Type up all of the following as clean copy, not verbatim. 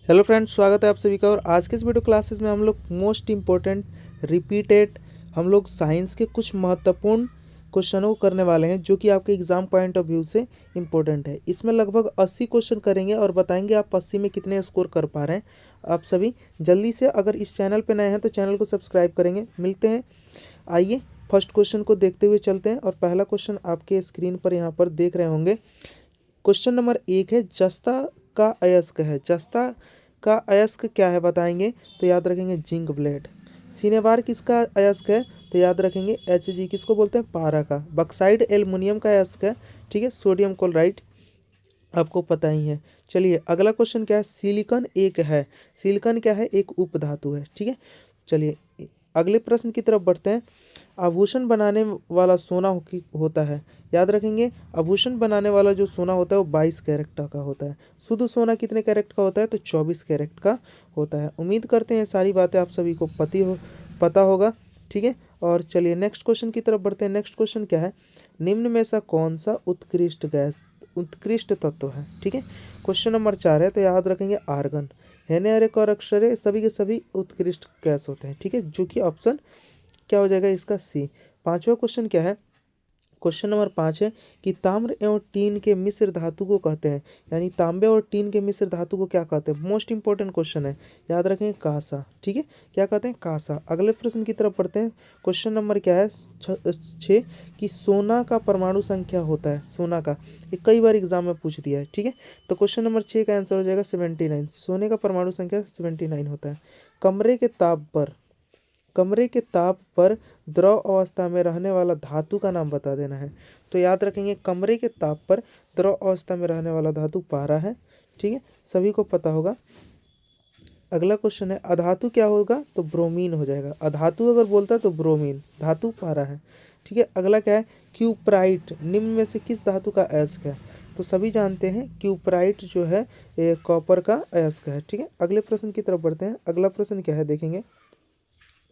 Hello friends, स्वागत है आप सभी का। और आज के इस वीडियो क्लासेस में हम लोग मोस्ट इम्पोर्टेंट रिपीटेड हम लोग साइंस के कुछ महत्वपूर्ण क्वेश्चनों को करने वाले हैं जो कि आपके एग्जाम पॉइंट ऑफ व्यू से इम्पोर्टेंट है। इसमें लगभग 80 क्वेश्चन करेंगे और बताएंगे आप 80 में कितने स्कोर कर पा रहे हैं। आप सभी जल्दी से अगर इस चैनल पर नए हैं तो चैनल को सब्सक्राइब करेंगे। मिलते हैं, आइए फर्स्ट क्वेश्चन को देखते हुए चलते हैं। और पहला क्वेश्चन आपके स्क्रीन पर यहाँ पर देख रहे होंगे। क्वेश्चन नंबर 1 है, जस्ता का अयस्क है। जस्ता का अयस्क क्या है बताएंगे तो याद रखेंगे जिंक ब्लेड। सिनेबार किसका अयस्क है तो याद रखेंगे Hg। किसको बोलते हैं? पारा का। बक्साइड एल्युमिनियम का अयस्क है, ठीक है। सोडियम क्लोराइड आपको पता ही है। चलिए अगला क्वेश्चन क्या है। सिलिकॉन एक है। सिलिकॉन क्या है? एक उपधातु है, ठीक है। चलिए अगले प्रश्न की तरफ बढ़ते हैं। आभूषण बनाने वाला सोना होता है, याद रखेंगे। आभूषण बनाने वाला जो सोना होता है वो 22 कैरेट का होता है। शुद्ध सोना कितने कैरेट का होता है तो 24 कैरेट का होता है। उम्मीद करते हैं सारी बातें आप सभी को पता होगा, ठीक है। और चलिए नेक्स्ट क्वेश्चन की तरफ बढ़ते हैं। नेक्स्ट क्वेश्चन क्या है। निम्न में से कौन सा उत्कृष्ट तत्व है, ठीक है। क्वेश्चन नंबर 4 है तो याद रखेंगे आर्गन। हेने अरे और अक्षरे सभी के सभी उत्कृष्ट गैस होते हैं, ठीक है, जो कि ऑप्शन क्या हो जाएगा इसका? सी। पांचवा क्वेश्चन क्या है। क्वेश्चन नंबर 5 है कि ताम्र एवं टीन के मिश्र धातु को कहते हैं, यानी तांबे और टीन के मिश्र धातु को क्या कहते हैं? मोस्ट इंपॉर्टेंट क्वेश्चन है, याद रखेंगे कांसा, ठीक है। क्या कहते हैं? कांसा। अगले प्रश्न की तरफ पढ़ते हैं। क्वेश्चन नंबर क्या है 6 कि सोना का परमाणु संख्या होता है। सोना का ये कई बार एग्जाम में पूछ दिया है, ठीक है। तो क्वेश्चन नंबर 6 का आंसर हो जाएगा 79। सोने का परमाणु संख्या 79 होता है। कमरे के ताप पर द्रव अवस्था में रहने वाला धातु का नाम बता देना है। तो याद रखेंगे कमरे के ताप पर द्रव अवस्था में रहने वाला धातु पारा है, ठीक है, सभी को पता होगा। अगला क्वेश्चन है अधातु क्या होगा तो ब्रोमीन हो जाएगा। अधातु अगर बोलता है तो ब्रोमीन, धातु पारा है, ठीक है। अगला क्या है क्यूप्राइट निम्न में से किस धातु का अयस्क है? तो सभी जानते हैं क्यूप्राइट जो है ये कॉपर का अयस्क है, ठीक है। अगले प्रश्न की तरफ बढ़ते हैं। अगला प्रश्न क्या है देखेंगे।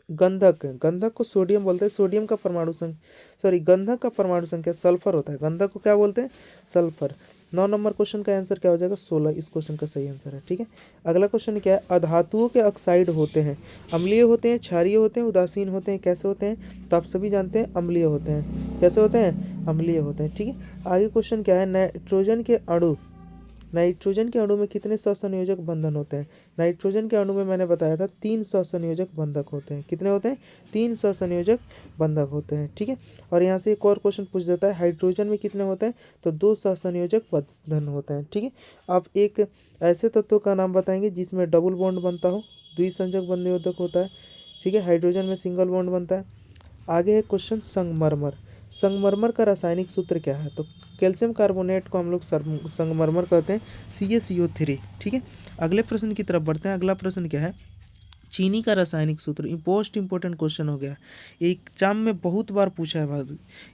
गंधक को सोडियम बोलते हैं। सोडियम का परमाणु संख्या गंधक का परमाणु संख्या सल्फर होता है। गंधक को क्या बोलते हैं? सल्फर। 9 नंबर क्वेश्चन का आंसर क्या हो जाएगा? 16 इस क्वेश्चन का सही आंसर है, ठीक है। अगला क्वेश्चन क्या है। अधातुओं के ऑक्साइड होते हैं, अम्लीय होते हैं, क्षारीय होते हैं, उदासीन होते हैं, कैसे होते हैं? तो आप सभी जानते हैं अम्लीय होते हैं। कैसे होते हैं? अम्लीय होते हैं, ठीक है। आगे क्वेश्चन क्या है। नाइट्रोजन के अणु में कितने सहसंयोजक बंधन होते हैं? नाइट्रोजन के अणु में मैंने बताया था 3 सहसंयोजक बंधक होते हैं। कितने होते हैं? 3 सहसंयोजक बंधक होते हैं, ठीक है। और यहाँ से एक और क्वेश्चन पूछ देता है हाइड्रोजन में कितने होते हैं तो 2 सहसंयोजक बंधन होते हैं, ठीक है। आप एक ऐसे तत्व का नाम बताएंगे जिसमें डबल बॉन्ड बनता हो, द्विसंयोजक बंधक होता है, ठीक है। हाइड्रोजन में सिंगल बॉन्ड बनता है। आगे है क्वेश्चन संगमरमर। संगमरमर का रासायनिक सूत्र क्या है? तो कैल्शियम कार्बोनेट को हम लोग संगमरमर कहते हैं, CaCO3, ठीक है। अगले प्रश्न की तरफ बढ़ते हैं। अगला प्रश्न क्या है। चीनी का रासायनिक सूत्र। मोस्ट इंपॉर्टेंट क्वेश्चन हो गया, एग्जाम में बहुत बार पूछा है बात,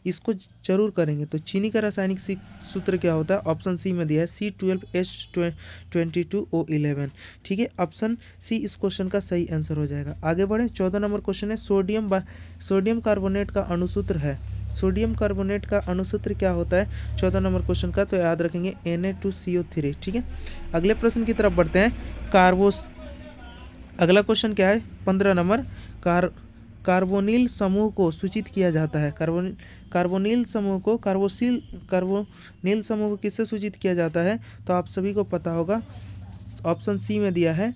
इसको जरूर करेंगे। तो चीनी का रासायनिक सूत्र क्या होता है? ऑप्शन सी में दिया है C12H22O11, ठीक है। ऑप्शन सी इस क्वेश्चन का सही आंसर हो जाएगा। आगे बढ़े। 14 नंबर क्वेश्चन है सोडियम कार्बोनेट का अणुसूत्र है। सोडियम कार्बोनेट का अणुसूत्र क्या होता है 14 नंबर क्वेश्चन का? तो याद रखेंगे Na2CO3, ठीक है। अगले प्रश्न की तरफ बढ़ते हैं। अगला क्वेश्चन क्या है 15 नंबर। कार्बोनिल समूह को सूचित किया जाता है। कार्बोनिल समूह को कार्बोनिल समूह को किससे सूचित किया जाता है? तो आप सभी को पता होगा, ऑप्शन सी में दिया है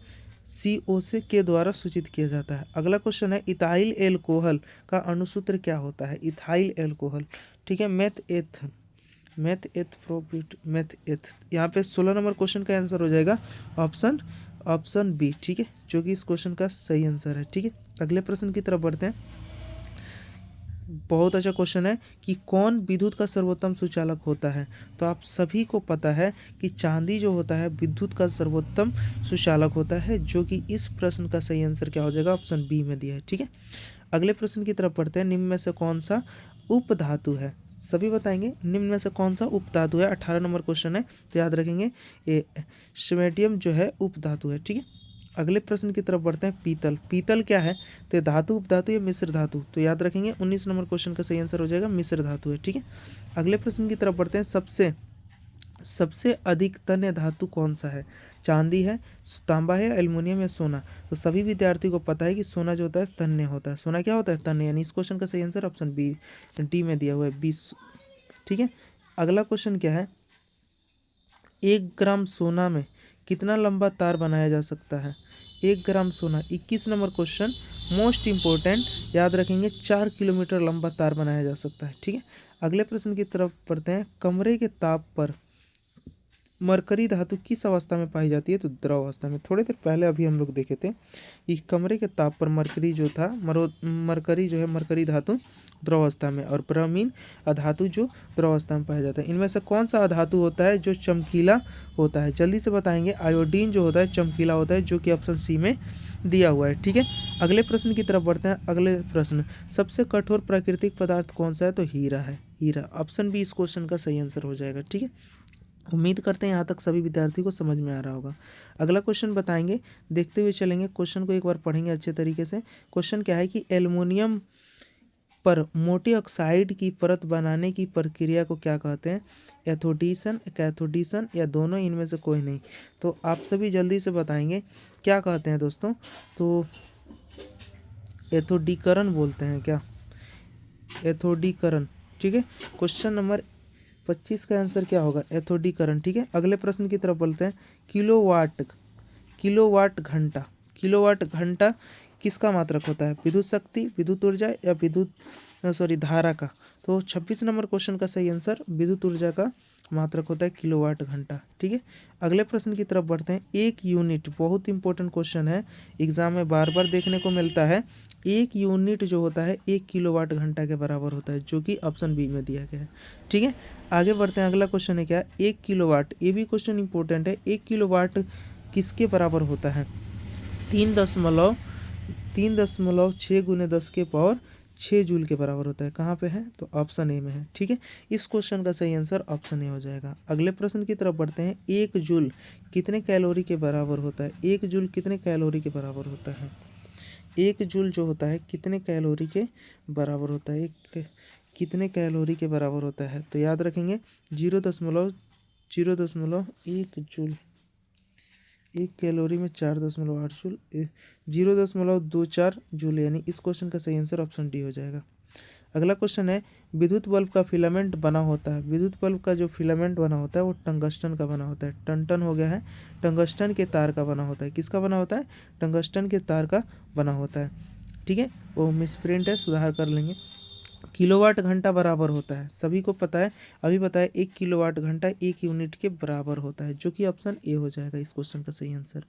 CO से के द्वारा सूचित किया जाता है। अगला क्वेश्चन है इथाइल एल्कोहल का अणुसूत्र क्या होता है? इथाइल एल्कोहल, ठीक है। मैथ यहाँ पे 16 नंबर क्वेश्चन का आंसर हो जाएगा ऑप्शन बी, ठीक है, जो कि इस क्वेश्चन का सही आंसर है, ठीक है। अगले प्रश्न की तरफ बढ़ते हैं। बहुत अच्छा क्वेश्चन है कि कौन विद्युत का सर्वोत्तम सुचालक होता है? तो आप सभी को पता है कि चांदी जो होता है विद्युत का सर्वोत्तम सुचालक होता है, जो कि इस प्रश्न का सही आंसर क्या हो जाएगा? ऑप्शन बी में दिया है, ठीक है। अगले प्रश्न की तरफ पढ़ते हैं। निम्न में से कौन सा उपधातु है? सभी बताएंगे निम्न में से कौन सा उपधातु है। 18 नंबर क्वेश्चन है, तो याद रखेंगे ये स्वेडियम जो है उपधातु है, ठीक है। अगले प्रश्न की तरफ बढ़ते हैं। पीतल क्या है? तो धातु, उपधातु या मिश्र धातु? तो याद रखेंगे 19 नंबर क्वेश्चन का सही आंसर हो जाएगा मिश्र धातु है, ठीक है। अगले प्रश्न की तरफ बढ़ते हैं। सबसे अधिक तन्य धातु कौन सा है? चांदी है, तांबा है, एल्युमिनियम या सोना? तो सभी विद्यार्थी को पता है कि सोना जो होता है तन्य होता है। सोना क्या होता है? तन्य। यानी इस क्वेश्चन का सही आंसर ऑप्शन बी डी में दिया हुआ है 20। ठीक है, अगला क्वेश्चन क्या है? 1 ग्राम सोना में कितना लंबा तार बनाया जा सकता है? 1 ग्राम सोना, 21 नंबर क्वेश्चन, मोस्ट इंपॉर्टेंट, याद रखेंगे। 4 किलोमीटर लंबा तार बनाया जा सकता है। ठीक है, अगले प्रश्न की तरफ पढ़ते हैं। कमरे के ताप पर मरकरी धातु किस अवस्था में पाई जाती है? तो द्रव अवस्था में। थोड़ी देर पहले अभी हम लोग देखे थे कि कमरे के ताप पर मरकरी जो था मरकरी जो है मरकरी धातु द्रव अवस्था में, और ब्रोमीन अधातु जो द्रव अवस्था में पाया जाता है। इनमें से कौन सा अधातु होता है जो चमकीला होता है? जल्दी से बताएंगे। आयोडीन जो होता है चमकीला होता है, जो कि ऑप्शन सी में दिया हुआ है। ठीक है, अगले प्रश्न की तरफ बढ़ते हैं। अगले प्रश्न, सबसे कठोर प्राकृतिक पदार्थ कौन सा है? तो हीरा है। हीरा, ऑप्शन बी इस क्वेश्चन का सही आंसर हो जाएगा। ठीक है, उम्मीद करते हैं यहाँ तक सभी विद्यार्थी को समझ में आ रहा होगा। अगला क्वेश्चन बताएंगे, देखते हुए चलेंगे। क्वेश्चन को एक बार पढ़ेंगे अच्छे तरीके से। क्वेश्चन क्या है कि एल्युमिनियम पर मोटी ऑक्साइड की परत बनाने की प्रक्रिया को क्या कहते हैं? एथोडिशन, कैथोडिशन या दोनों, इनमें से कोई नहीं? तो आप सभी जल्दी से बताएंगे क्या कहते हैं दोस्तों। तो एथोडीकरण बोलते हैं क्या? एथोडीकरण। ठीक है, क्वेश्चन नंबर 25 का आंसर क्या होगा? एथोडीकरण। ठीक है, अगले प्रश्न की तरफ बोलते हैं। किलोवाट, किलोवाट घंटा, किलोवाट घंटा किसका मात्रक होता है? विद्युत शक्ति, विद्युत ऊर्जा या धारा का? तो 26 नंबर क्वेश्चन का सही आंसर विद्युत ऊर्जा का मात्रक होता है किलोवाट घंटा। ठीक है, अगले प्रश्न की तरफ बढ़ते हैं। एक यूनिट, बहुत इंपॉर्टेंट क्वेश्चन है, एग्जाम में बार बार देखने को मिलता है। एक यूनिट जो होता है 1 किलोवाट घंटा के बराबर होता है, जो कि ऑप्शन बी में दिया गया है। ठीक है, आगे बढ़ते हैं। अगला क्वेश्चन है क्या? 1 किलोवाट, ये भी क्वेश्चन इंपॉर्टेंट है। 1 किलोवाट किसके बराबर होता है? 3.6 गुने 10 के पावर 6 जूल के बराबर होता है। कहाँ पे है? तो ऑप्शन ए में है। ठीक है, इस क्वेश्चन का सही आंसर ऑप्शन ए हो जाएगा। अगले प्रश्न की तरफ बढ़ते हैं। 1 जूल कितने कैलोरी के बराबर होता है? 1 जूल कितने कैलोरी के बराबर होता है? 1 जूल जो होता है कितने कैलोरी के बराबर होता है? कितने कैलोरी के बराबर होता है? तो याद रखेंगे 0.1 जूल, 1 कैलोरी में 4.8 जूल, 0.24 जूल, यानी इस क्वेश्चन का सही आंसर ऑप्शन डी हो जाएगा। अगला क्वेश्चन है, विद्युत बल्ब का फिलामेंट बना होता है। विद्युत बल्ब का जो फिलामेंट बना होता है वो टंगस्टन का बना होता है। टन हो गया है, टंगस्टन के तार का बना होता है। किसका बना होता है? टंगस्टन के तार का बना होता है। ठीक है, वो मिसप्रिंट है, सुधार कर लेंगे। किलोवाट घंटा बराबर होता है, सभी को पता है। अभी बताया 1 किलोवाट घंटा 1 यूनिट के बराबर होता है, जो कि ऑप्शन ए हो जाएगा इस क्वेश्चन का सही आंसर।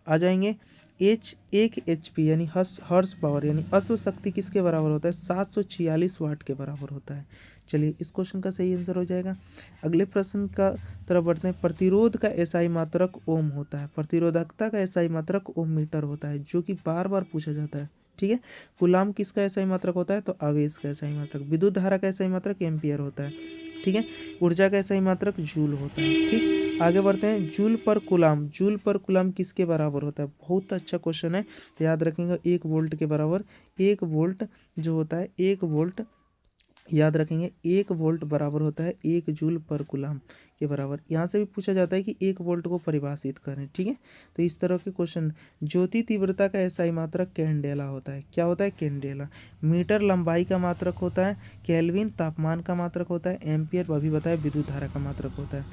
आ जाएंगे। 1 HP यानी हर्स पावर यानी अश्व शक्ति किसके बराबर होता है? 746 वाट के बराबर होता है। चलिए, इस क्वेश्चन का सही आंसर हो जाएगा। अगले प्रश्न का तरफ बढ़ते हैं। प्रतिरोध का एसआई मात्रक ओम होता है। प्रतिरोधकता का एसआई मात्रक ओम मीटर होता है, जो कि बार बार पूछा जाता है। ठीक है, गुलाम किसका एसआई मात्रक होता है? तो आवेश का एसआई मात्रक। विद्युत धारा का एसआई मात्रक एम्पियर होता है। ठीक है, ऊर्जा का एसआई मात्रक जूल होता है। ठीक, आगे बढ़ते हैं। जूल पर कुलाम, जूल पर कुलाम किसके बराबर होता है? बहुत अच्छा क्वेश्चन है, तो याद रखेंगे 1 वोल्ट के बराबर। 1 वोल्ट जो होता है 1 वोल्ट, याद रखेंगे 1 वोल्ट बराबर होता है 1 जूल पर कुलाम के बराबर। यहाँ से भी पूछा जाता है कि 1 वोल्ट को परिभाषित करें। ठीक है, तो इस तरह के क्वेश्चन। ज्योति तीव्रता का एसआई मात्रक कैंडेला होता है। क्या होता है? कैंडेला। मीटर लंबाई का मात्रक होता है। केल्विन तापमान का मात्रक होता है। एम्पियर अभी बताया विद्युत धारा का मात्रक होता है।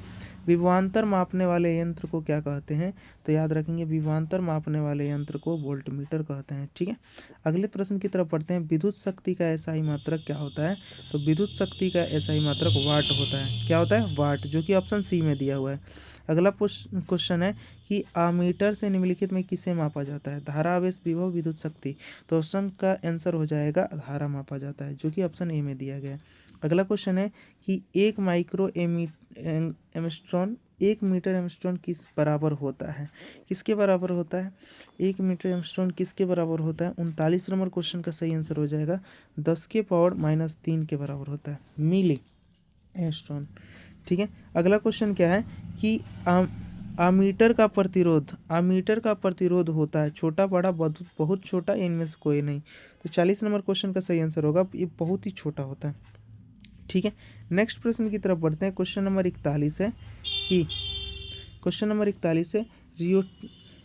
विभवांतर मापने वाले यंत्र को क्या कहते हैं? तो याद रखेंगे विभवांतर मापने वाले यंत्र को वोल्टमीटर कहते हैं। ठीक है, अगले प्रश्न की तरफ पढ़ते हैं। विद्युत शक्ति का एसआई मात्रक क्या होता है? तो विद्युत शक्ति का एसआई मात्रक वाट होता है। क्या होता है? वाट, जो कि ऑप्शन सी में दिया हुआ है। अगला क्वेश्चन है कि आमीटर से निम्नलिखित में किसे मापा जाता है? धारा, आवेश, विभव, विद्युत शक्ति। तो ऑप्शन का आंसर हो जाएगा धारा मापा जाता है, जो कि ऑप्शन ए में दिया गया है। अगला क्वेश्चन है कि 1 मीटर एमस्ट्रॉन किस बराबर होता है? किसके बराबर होता है? 1 मीटर एमस्ट्रॉन किसके बराबर होता है? 39 नंबर क्वेश्चन का सही आंसर हो जाएगा 10 के पावर -3 के बराबर होता है, मिली एमस्ट्रॉन। ठीक है, अगला क्वेश्चन क्या है कि आमीटर का प्रतिरोध होता है छोटा, बड़ा, बहुत छोटा, इनमें से कोई नहीं? तो 40 नंबर क्वेश्चन का सही आंसर होगा ये बहुत ही छोटा होता है। ठीक है। नेक्स्ट प्रश्न की तरफ बढ़ते हैं। क्वेश्चन नंबर 41 है कि क्वेश्चन नंबर 41 है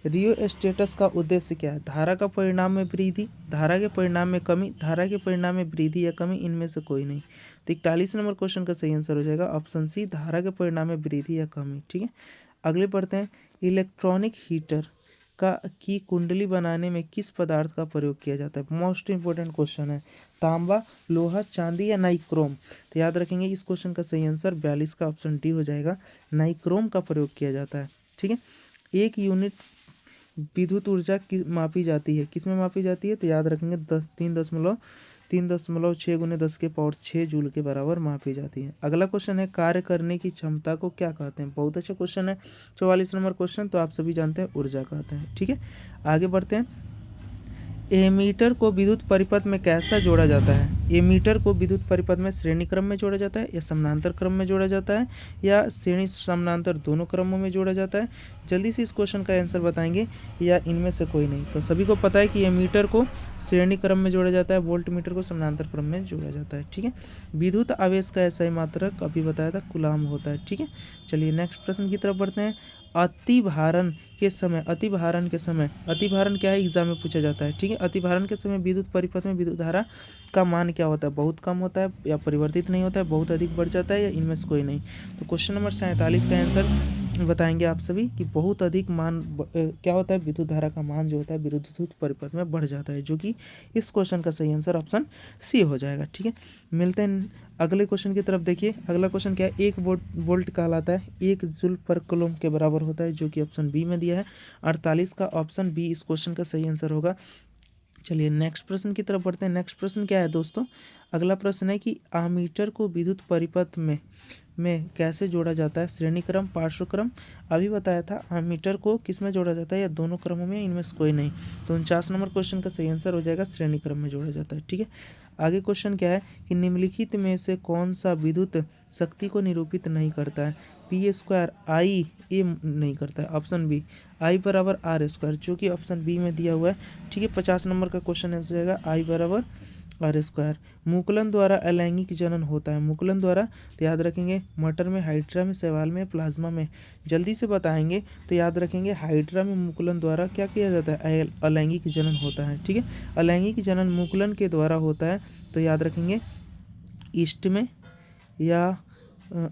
रियो स्टेटस का उद्देश्य क्या है? धारा का परिणाम में वृद्धि, धारा के परिणाम में कमी, धारा के परिणाम में वृद्धि या कमी, इनमें से कोई नहीं। तो 41 नंबर क्वेश्चन का सही आंसर हो जाएगा ऑप्शन सी, धारा के परिणाम में वृद्धि या कमी। ठीक है, अगले पढ़ते हैं। इलेक्ट्रॉनिक हीटर की कुंडली बनाने में किस पदार्थ का प्रयोग किया जाता है? मोस्ट इंपोर्टेंट क्वेश्चन है। तांबा, लोहा, चांदी या नाइक्रोम? तो याद रखेंगे इस क्वेश्चन का सही आंसर 42 का ऑप्शन डी हो जाएगा, नाइक्रोम का प्रयोग किया जाता है। ठीक है, एक यूनिट विद्युत ऊर्जा की मापी जाती है, किस में मापी जाती है? तो याद रखेंगे 3.6 गुने 10 के पावर 6 जूल के बराबर मापी जाती है। अगला क्वेश्चन है, कार्य करने की क्षमता को क्या कहते हैं? बहुत अच्छा क्वेश्चन है, 44 नंबर क्वेश्चन। तो आप सभी जानते हैं ऊर्जा कहते हैं। ठीक है, आगे बढ़ते हैं। एमीटर को विद्युत परिपथ में कैसा जोड़ा जाता है? एमीटर को विद्युत परिपथ में श्रेणी क्रम में जोड़ा जाता है या समानांतर क्रम में जोड़ा जाता है या श्रेणी समानांतर दोनों क्रमों में जोड़ा जाता है? जल्दी से इस क्वेश्चन का आंसर बताएंगे या इनमें से कोई नहीं? तो सभी को पता है कि एमीटर को श्रेणी क्रम में जोड़ा जाता है, वोल्ट मीटर को समानांतर क्रम में जोड़ा जाता है। ठीक है, विद्युत आवेश का ऐसा ही मात्रक अभी बताया था कूलाम होता है। ठीक है, चलिए नेक्स्ट प्रश्न की तरफ बढ़ते हैं। अतिभारण के समय अतिभारण क्या है? एग्जाम में पूछा जाता है। ठीक है, अतिभारण के समय विद्युत परिपथ में विद्युत धारा का मान क्या होता है? बहुत कम होता है या परिवर्तित नहीं होता है, बहुत अधिक बढ़ जाता है या इनमें से कोई नहीं? तो क्वेश्चन नंबर 47 का आंसर बताएंगे आप सभी कि बहुत अधिक मान क्या होता है? विद्युत धारा का मान जो होता है विद्युत परिपथ में बढ़ जाता है, जो कि इस क्वेश्चन का सही आंसर ऑप्शन सी हो जाएगा। ठीक है, मिलते हैं अगले क्वेश्चन की तरफ। देखिए अगला क्वेश्चन क्या है? 1 वोल्ट कहलाता है 1 जूल पर कूलम के बराबर होता है, जो कि ऑप्शन बी में दिया है। 48 का ऑप्शन बी इस क्वेश्चन का सही आंसर होगा। चलिए नेक्स्ट प्रश्न की तरफ बढ़ते हैं। नेक्स्ट प्रश्न क्या है दोस्तों? अगला प्रश्न है कि आमीटर को विद्युत परिपथ में कैसे जोड़ा जाता है? श्रेणी क्रम, पार्श्व क्रम? अभी बताया था आमीटर को किस में जोड़ा जाता है या दोनों क्रमों में, इनमें से कोई नहीं? तो 49 नंबर क्वेश्चन का सही आंसर हो जाएगा श्रेणी क्रम में जोड़ा जाता है। ठीक है, आगे क्वेश्चन क्या है कि निम्नलिखित में से कौन सा विद्युत शक्ति को निरूपित नहीं करता है? P² आई ए नहीं करता है, ऑप्शन बी आई बराबर R², जो कि ऑप्शन बी में दिया हुआ है। ठीक है, 50 नंबर का क्वेश्चन आंसर हो जाएगा आई बराबर R²। मुकुलन द्वारा अलैंगिक जनन होता है, मुकुलन द्वारा? तो याद रखेंगे मटर में, हाइड्रा में, शैवाल में, प्लाज्मा में? जल्दी से बताएंगे तो याद रखेंगे हाइड्रा में मुकुलन द्वारा क्या किया जाता है? अलैंगिक जनन होता है। ठीक है, अलैंगिक जनन मुकुलन के द्वारा होता है, तो याद रखेंगे ईस्ट में या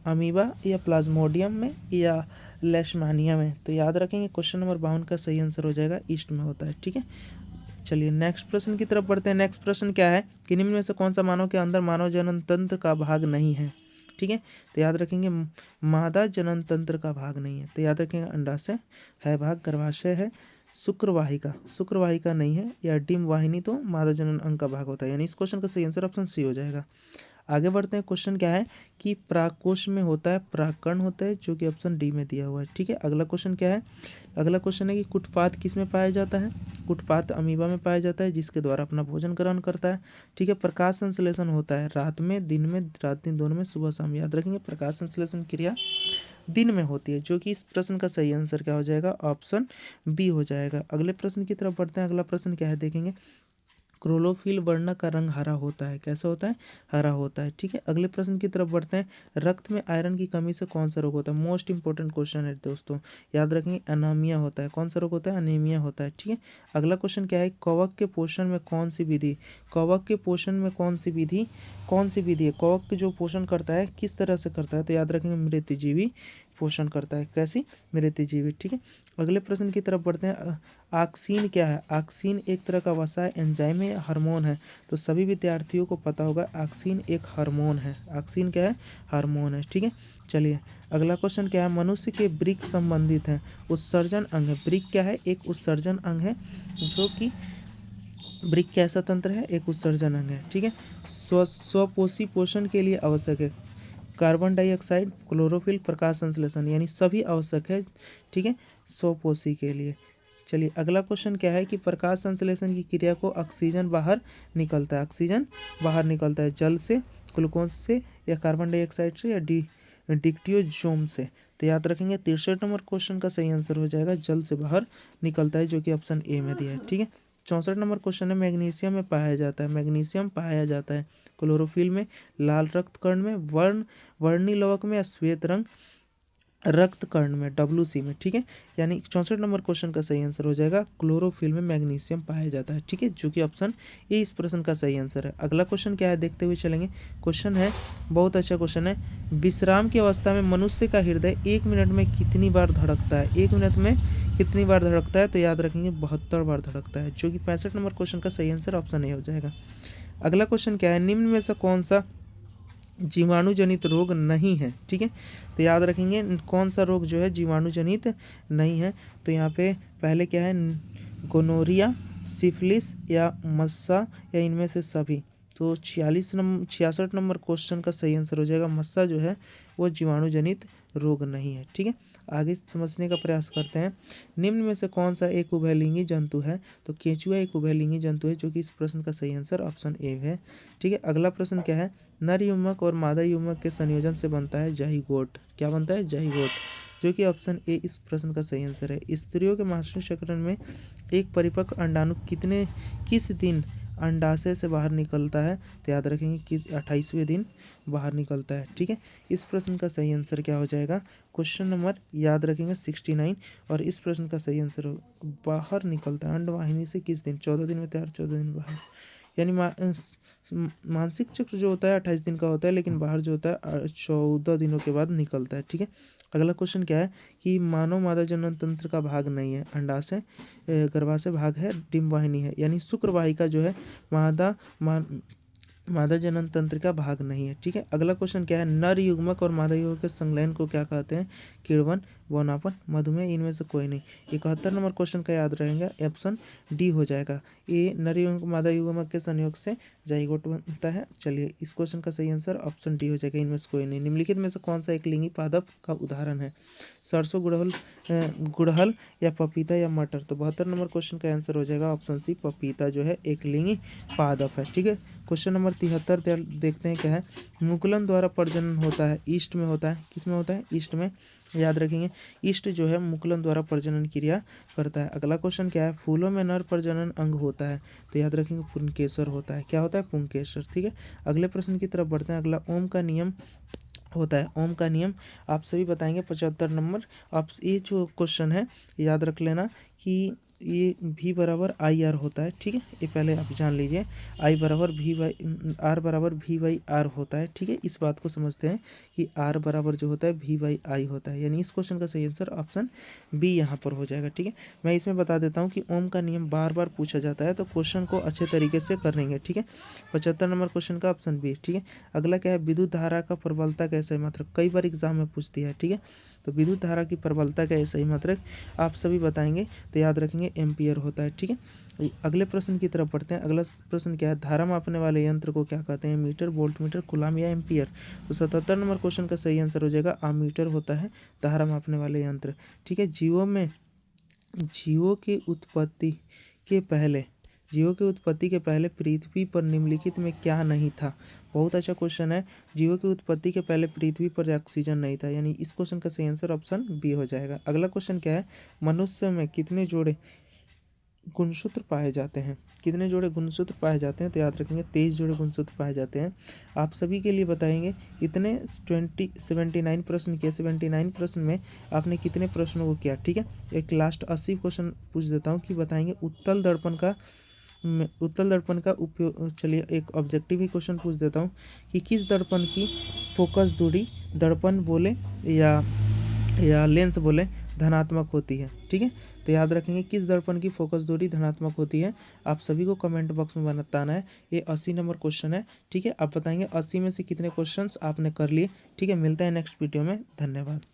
अमीबा या प्लाज्मोडियम में या लेशमानिया में? तो याद रखेंगे क्वेश्चन नंबर 52 का सही आंसर हो जाएगा ईस्ट में होता है। ठीक है, चलिए नेक्स्ट प्रश्न की तरफ बढ़ते हैं। नेक्स्ट प्रश्न क्या है कि निम्न में से कौन सा मानव के अंदर मानव जनन तंत्र का भाग नहीं है? ठीक है, तो याद रखेंगे मादा जनन तंत्र का भाग नहीं है, तो याद रखेंगे अंडाशय है भाग, गर्भाशय है, शुक्रवाहिका नहीं है, या डिम वाहिनी तो मादा जनन अंग का भाग होता है, यानी इस क्वेश्चन का सही आंसर ऑप्शन सी हो जाएगा। आगे बढ़ते हैं। क्वेश्चन क्या है कि प्राकोष में होता है प्राकर्ण होता है, जो कि ऑप्शन डी में दिया हुआ है। ठीक है, अगला क्वेश्चन क्या है? अगला क्वेश्चन है कि कुटपाथ किस में पाया जाता है? कुटपाथ अमीबा में पाया जाता है, जिसके द्वारा अपना भोजन ग्रहण करता है। ठीक है, प्रकाश संश्लेषण होता है रात में, दिन में, रात दिन दोनों में, सुबह शाम? याद रखेंगे प्रकाश संश्लेषण क्रिया दिन में होती है, जो कि इस प्रश्न का सही आंसर क्या हो जाएगा? ऑप्शन बी हो जाएगा। अगले प्रश्न की तरफ बढ़ते हैं। अगला प्रश्न क्या है देखेंगे। क्लोरोफिल वर्ण का रंग हरा होता है, कैसा होता है? हरा होता है। ठीक है, अगले प्रश्न की तरफ बढ़ते हैं। रक्त में आयरन की कमी से कौन सा रोग होता है? मोस्ट इंपॉर्टेंट क्वेश्चन है दोस्तों, याद रखेंगे एनीमिया होता है। कौन सा रोग होता है? एनीमिया होता है। ठीक है, अगला क्वेश्चन क्या है? कवक के पोषण में कौन सी विधि है? कवक जो पोषण करता है किस तरह से करता है? तो याद रखेंगे मृतजीवी पोषण करता है। कैसी? मृतजीवी। ठीक है, अगले प्रश्न की तरफ बढ़ते हैं। ऑक्सीन क्या है? ऑक्सीन एक तरह का वसा है, एंजाइम है, हार्मोन है? तो सभी विद्यार्थियों को पता होगा ऑक्सीन एक हार्मोन है। ऑक्सीन क्या है? हार्मोन है। ठीक है, चलिए अगला क्वेश्चन क्या है? मनुष्य के वृक्क संबंधित है उत्सर्जन अंग है। वृक्क क्या है? एक उत्सर्जन अंग है, जो कि वृक्क कैसा तंत्र है? एक उत्सर्जन अंग है। ठीक है, स्वपोषी पोषण के लिए आवश्यक है कार्बन डाइऑक्साइड, क्लोरोफिल, प्रकाश संश्लेषण, यानी सभी आवश्यक है। ठीक है, स्वपोषी के लिए। चलिए अगला क्वेश्चन क्या है कि प्रकाश संश्लेषण की क्रिया को ऑक्सीजन बाहर निकलता है जल से, ग्लूकोज से, या कार्बन डाइऑक्साइड से, या डिक्टियोजोम से? तो याद रखेंगे 63 नंबर क्वेश्चन का सही आंसर हो जाएगा जल से बाहर निकलता है, जो कि ऑप्शन ए में दिया है। ठीक है, 64 नंबर क्वेश्चन है, मैग्नीशियम में पाया जाता है, मैग्नीशियम पाया जाता है क्लोरोफिल में, लाल रक्त कण में, वर्णी लवक में, या श्वेत रंग रक्त कर्ण में, WC में। ठीक है, यानी 64 नंबर क्वेश्चन का सही आंसर हो जाएगा क्लोरोफिल में मैग्नीशियम पाया जाता है। ठीक है, जो कि ऑप्शन ए इस प्रश्न का सही आंसर है। अगला क्वेश्चन क्या है देखते हुए चलेंगे। क्वेश्चन है, बहुत अच्छा क्वेश्चन है, विश्राम की अवस्था में मनुष्य का हृदय 1 मिनट में कितनी बार धड़कता है? 1 मिनट में कितनी बार धड़कता है? तो याद रखेंगे 72 बार धड़कता है, जो कि 65 नंबर क्वेश्चन का सही आंसर ऑप्शन ए हो जाएगा। अगला क्वेश्चन क्या है, निम्न में से कौन सा जीवाणु जनित रोग नहीं है? ठीक है, तो याद रखेंगे कौन सा रोग जो है जीवाणु जनित नहीं है। तो यहाँ पे पहले क्या है, गोनोरिया, सिफिलिस या मस्सा, या इनमें से सभी। तो 66 नंबर क्वेश्चन का सही आंसर हो जाएगा मस्सा जो है वो जीवाणु जनित रोग नहीं है। ठीक है, आगे समझने का प्रयास करते हैं। निम्न में से कौन सा एक उभयलिंगी जंतु है? तो केंचुआ एक उभयलिंगी जंतु है, जो कि इस प्रश्न का सही आंसर ऑप्शन ए है। ठीक है, अगला प्रश्न क्या है, नर युग्मक और मादा युग्मक के संयोजन से बनता है जाइगोट। क्या बनता है? जाइगोट, जो कि ऑप्शन ए इस प्रश्न का सही आंसर है। स्त्रियों के मासिक चक्र में एक परिपक्व अंडाणु किस दिन अंडाशय से बाहर निकलता है? तो याद रखेंगे कि 28वें दिन बाहर निकलता है। ठीक है, इस प्रश्न का सही आंसर क्या हो जाएगा? क्वेश्चन नंबर याद रखेंगे 69, और इस प्रश्न का सही आंसर बाहर निकलता है अंडवाहिनी से किस दिन? 14 दिन में तैयार, 14 दिन बाहर। यानी मानसिक चक्र जो होता है 28 दिन का होता है, लेकिन बाहर जो होता है 14 दिनों के बाद निकलता है। ठीक है, अगला क्वेश्चन क्या है कि मानव मादा जनन तंत्र का भाग नहीं है, अंडाशय गर्भाशय भाग है, डिंबवाहिनी है, यानी शुक्रवाहिका जो है मादा जनन तंत्र का भाग नहीं है। ठीक है, अगला क्वेश्चन क्या है, नर युग्मक और मादा युग्मक के संलयन को क्या कहते हैं? किण्वन, बौनापन, मधुमेह, इनमें से कोई नहीं। 71 नंबर क्वेश्चन का याद रहेगा ऑप्शन डी हो जाएगा। ये नर युग्मक मादा युग्मक के संयोग से जाइगोट बनता है। चलिए, इस क्वेश्चन का सही आंसर ऑप्शन डी हो जाएगा, इनमें से कोई नहीं। निम्नलिखित में से कौन सा एक लिंगी पादप का उदाहरण है? सरसों, गुड़हल या पपीता या मटर? तो 72 नंबर क्वेश्चन का आंसर हो जाएगा ऑप्शन सी, पपीता जो है एक लिंगी पादप है। ठीक है, क्वेश्चन नंबर 73 देखते हैं क्या है। मुकुलन द्वारा प्रजनन होता है, ईस्ट में होता है, किस में होता है? ईस्ट में। याद रखेंगे ईस्ट जो है मुकुलन द्वारा प्रजनन क्रिया करता है। अगला क्वेश्चन क्या है, फूलों में नर प्रजनन अंग होता है? तो याद रखेंगे पुंकेसर होता है। क्या होता है? पुंकेसर। ठीक है, अगले प्रश्न की तरफ बढ़ते हैं। अगला ओम का नियम होता है, ओम का नियम आप सभी बताएंगे 75 नंबर। आप ये जो क्वेश्चन है याद रख लेना कि ये V बराबर आई आर होता है। ठीक है, ये पहले आप जान लीजिए, I बराबर R बराबर V/R होता है। ठीक है, इस बात को समझते हैं कि R बराबर जो होता है V/I होता है, यानी इस क्वेश्चन का सही आंसर ऑप्शन बी यहाँ पर हो जाएगा। ठीक है, मैं इसमें बता देता हूँ कि ओम का नियम बार बार पूछा जाता है, तो क्वेश्चन को अच्छे तरीके से करेंगे। ठीक है, 75 नंबर क्वेश्चन का ऑप्शन बी। ठीक है, अगला क्या है, विद्युत धारा का प्रबलता का सही मात्रक? कई बार एग्जाम में पूछती है। ठीक है, तो विद्युत धारा की प्रबलता का सही मात्रक आप सभी बताएंगे, तो याद रखेंगे एम्पियर होता है। ठीक है, अगले प्रश्न की तरफ बढ़ते हैं। अगला प्रश्न क्या है, धारा मापने वाले यंत्र को क्या कहते हैं? मीटर, वोल्टमीटर, कूलाम या एम्पियर? तो 77 नंबर क्वेश्चन का सही आंसर हो जाएगा अमीटर होता है धारा मापने वाले यंत्र। ठीक है, जीवों की उत्पत्ति के पहले पृथ्वी पर निम्नलिखित में क्या नहीं था? बहुत अच्छा क्वेश्चन है। जीवों की उत्पत्ति के पहले पृथ्वी पर ऑक्सीजन नहीं था, यानी इस क्वेश्चन का सही आंसर ऑप्शन बी हो जाएगा। अगला क्वेश्चन क्या है, मनुष्य में कितने जोड़े गुणसूत्र पाए जाते हैं? कितने जोड़े गुणसूत्र पाए जाते हैं? तो याद रखेंगे 23 जोड़े गुणसूत्र पाए जाते हैं। आप सभी के लिए बताएंगे इतने 79 प्रश्न किए, 79 प्रश्न में आपने कितने प्रश्नों को किया? ठीक है, एक लास्ट 80 क्वेश्चन पूछ देता हूँ कि बताएंगे उत्तल दर्पण का उपयोग। चलिए, एक ऑब्जेक्टिव ही क्वेश्चन पूछ देता हूँ कि किस दर्पण की फोकस दूरी दर्पण बोले या लेंस बोले धनात्मक होती है? ठीक है, तो याद रखेंगे किस दर्पण की फोकस दूरी धनात्मक होती है? आप सभी को कमेंट बॉक्स में बताना है। ये 80 नंबर क्वेश्चन है। ठीक है, आप बताएंगे 80 में से कितने क्वेश्चंस आपने कर लिए। ठीक है, मिलता है नेक्स्ट वीडियो में। धन्यवाद।